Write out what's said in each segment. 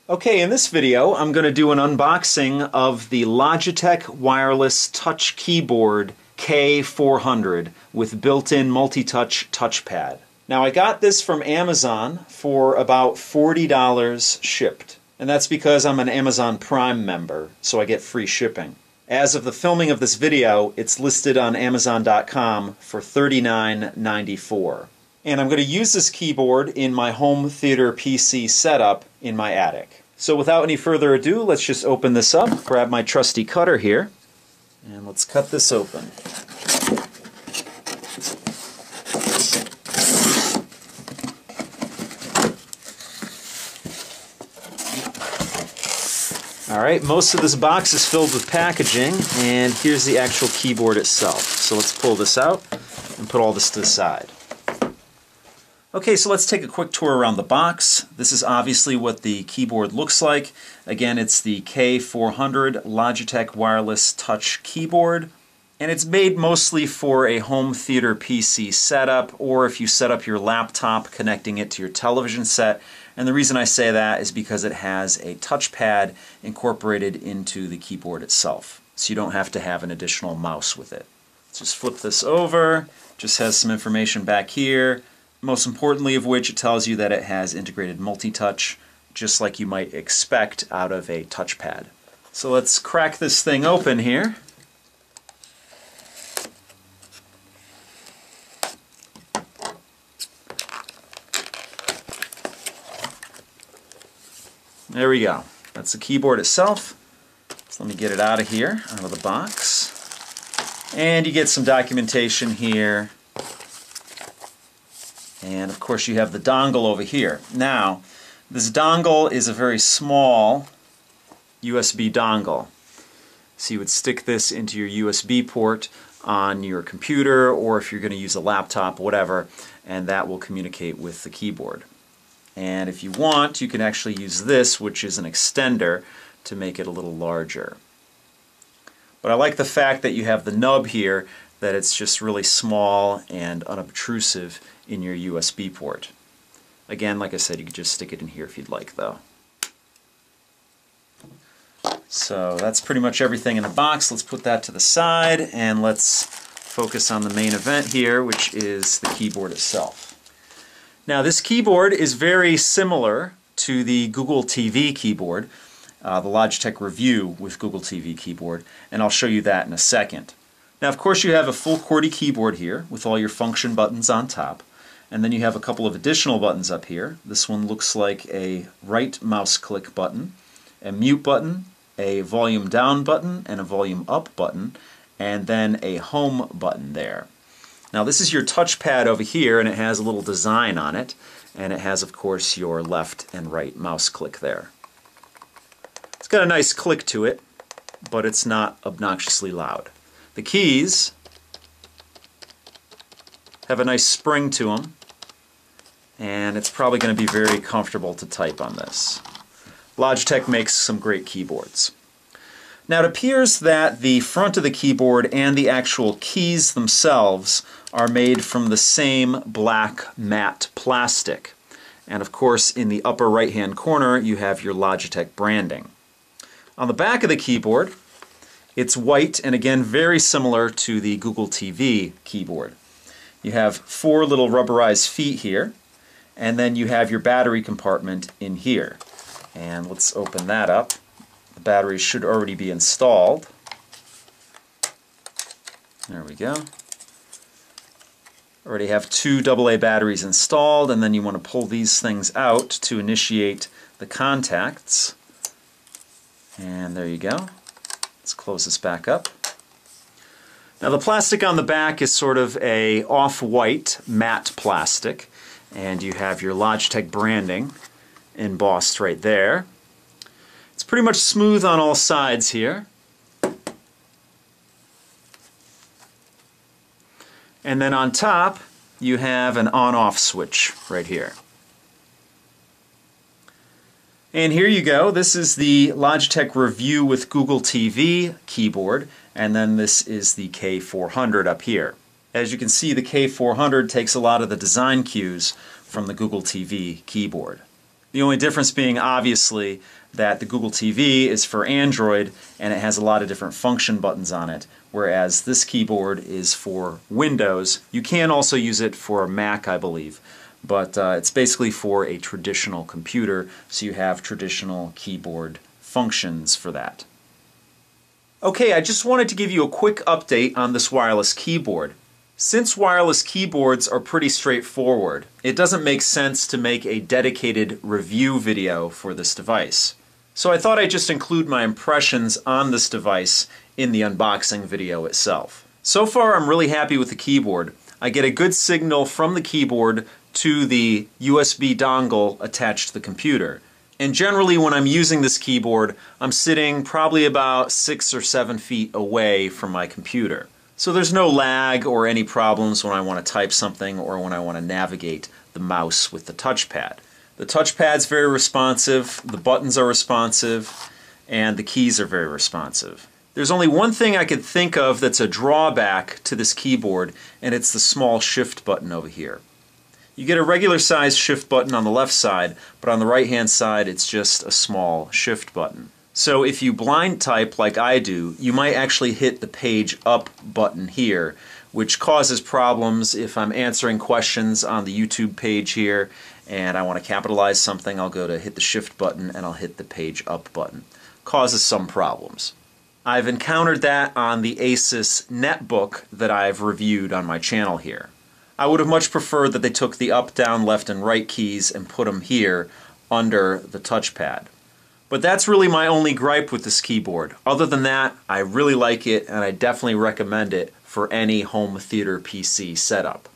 Okay, in this video I'm going to do an unboxing of the Logitech wireless touch keyboard K400 with built-in multi-touch touchpad. Now I got this from Amazon for about $40 shipped, and that's because I'm an Amazon Prime member, so I get free shipping. As of the filming of this video, it's listed on Amazon.com for $39.94. And I'm going to use this keyboard in my home theater PC setup in my attic. So without any further ado, let's just open this up, grab my trusty cutter here, and let's cut this open. Alright, most of this box is filled with packaging, and here's the actual keyboard itself. So let's pull this out and put all this to the side. Okay, so let's take a quick tour around the box. This is obviously what the keyboard looks like. Again, it's the K400 Logitech wireless touch keyboard, and it's made mostly for a home theater PC setup, or if you set up your laptop connecting it to your television set. And the reason I say that is because it has a touchpad incorporated into the keyboard itself, so you don't have to have an additional mouse with it. Let's just flip this over. Just has some information back here. Most importantly of which, it tells you that it has integrated multi-touch, just like you might expect out of a touchpad. So let's crack this thing open here. There we go. That's the keyboard itself. So let me get it out of here, out of the box. And you get some documentation here. And of course you have the dongle over here. Now, this dongle is a very small USB dongle. So you would stick this into your USB port on your computer, or if you're going to use a laptop, whatever, and that will communicate with the keyboard. And if you want, you can actually use this, which is an extender, to make it a little larger. But I like the fact that you have the nub here, that it's just really small and unobtrusive in your USB port. Again, like I said, you could just stick it in here if you'd like, though. So that's pretty much everything in the box. Let's put that to the side, and let's focus on the main event here, which is the keyboard itself. Now, this keyboard is very similar to the Google TV keyboard, the Logitech Review with Google TV keyboard, and I'll show you that in a second. Now, of course, you have a full QWERTY keyboard here with all your function buttons on top, and then you have a couple of additional buttons up here. This one looks like a right mouse click button, a mute button, a volume down button, and a volume up button, and then a home button there. Now, this is your touchpad over here, and it has a little design on it, and it has, of course, your left and right mouse click there. It's got a nice click to it, but it's not obnoxiously loud. The keys have a nice spring to them, and it's probably going to be very comfortable to type on this. Logitech makes some great keyboards. Now, it appears that the front of the keyboard and the actual keys themselves are made from the same black matte plastic. And of course, in the upper right-hand corner, you have your Logitech branding. On the back of the keyboard, it's white, and again, very similar to the Google TV keyboard. You have 4 little rubberized feet here, and then you have your battery compartment in here. And let's open that up. The batteries should already be installed. There we go. Already have 2 AA batteries installed, and then you want to pull these things out to initiate the contacts. And there you go. Let's close this back up. Now, the plastic on the back is sort of a off-white matte plastic, and you have your Logitech branding embossed right there. It's pretty much smooth on all sides here. And then on top, you have an on-off switch right here. And here you go. This is the Logitech Review with Google TV keyboard, and then this is the K400 up here. As you can see, the K400 takes a lot of the design cues from the Google TV keyboard. The only difference being obviously that the Google TV is for Android and it has a lot of different function buttons on it, whereas this keyboard is for Windows. You can also use it for a Mac, I believe, but it's basically for a traditional computer, so you have traditional keyboard functions for that. Okay, I just wanted to give you a quick update on this wireless keyboard. Since wireless keyboards are pretty straightforward, it doesn't make sense to make a dedicated review video for this device. So I thought I'd just include my impressions on this device in the unboxing video itself. So far I'm really happy with the keyboard. I get a good signal from the keyboard to the USB dongle attached to the computer. And generally when I'm using this keyboard, I'm sitting probably about 6 or 7 feet away from my computer. So there's no lag or any problems when I want to type something or when I want to navigate the mouse with the touchpad. The touchpad's very responsive, the buttons are responsive, and the keys are very responsive. There's only one thing I could think of that's a drawback to this keyboard, and it's the small shift button over here. You get a regular size shift button on the left side, but on the right hand side it's just a small shift button. So if you blind type like I do, you might actually hit the page up button here, which causes problems if I'm answering questions on the YouTube page here and I want to capitalize something. I'll go to hit the shift button and I'll hit the page up button. Causes some problems. I've encountered that on the Asus netbook that I've reviewed on my channel here. I would have much preferred that they took the up, down, left, and right keys and put them here under the touchpad. But that's really my only gripe with this keyboard. Other than that, I really like it and I definitely recommend it for any home theater PC setup.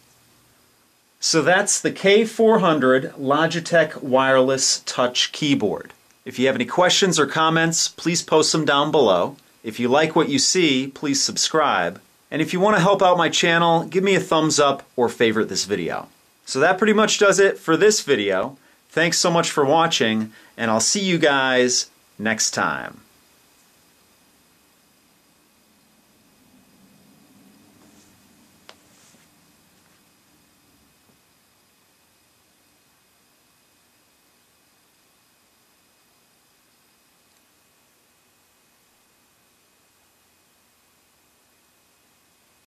So that's the K400 Logitech Wireless Touch Keyboard. If you have any questions or comments, please post them down below. If you like what you see, please subscribe. And if you want to help out my channel, give me a thumbs up or favorite this video. So that pretty much does it for this video. Thanks so much for watching, and I'll see you guys next time.